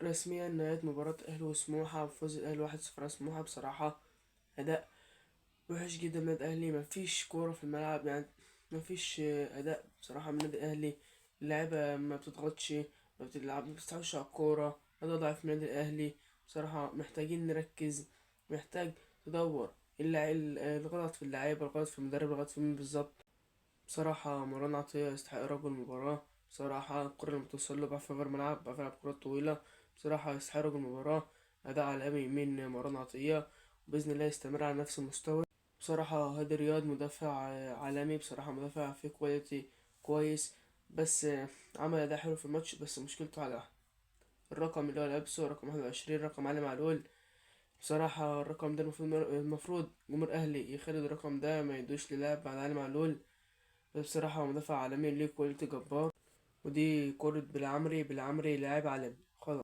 رسميا نهاية مباراة الأهلي وسموحة بفوز الأهلي 1-0 على سموحة. بصراحة أداء وحش جدا من النادي الأهلي، مفيش كورة في الملعب يعني، مفيش أداء بصراحة من النادي الأهلي. اللعيبة ما بتضغطش، ما بتلعب، ما بتستحوذش على الكورة. أداء ضعيف من النادي الأهلي. بصراحة محتاجين نركز، محتاج تدور الغلط في اللعيبة، الغلط في المدرب، الغلط في مين بالظبط. بصراحة مروان عطية يستحق رجل المباراة. بصراحة الكرة اللي بتوصل له بقى في غير ملعب، بقى في ملعب كرات طويلة. بصراحة يستحق رجل المباراة. أداء عالمي من مروان عطية، وبإذن الله يستمر على نفس المستوى. بصراحة هادي رياض مدافع عالمي، بصراحة مدافع فيه كواليتي كويس. بس عمل أداء حلو في الماتش، بس مشكلته على الرقم اللي هو لابسه، رقم 21، رقم علي معلول. بصراحة الرقم ده المفروض جمهور أهلي يخلي الرقم ده ما يدوش للاعب بعد علي معلول. بس بصراحة هو مدافع عالمي ليه كواليتي جبار. ودي كرة بالعمري لاعب عالمي.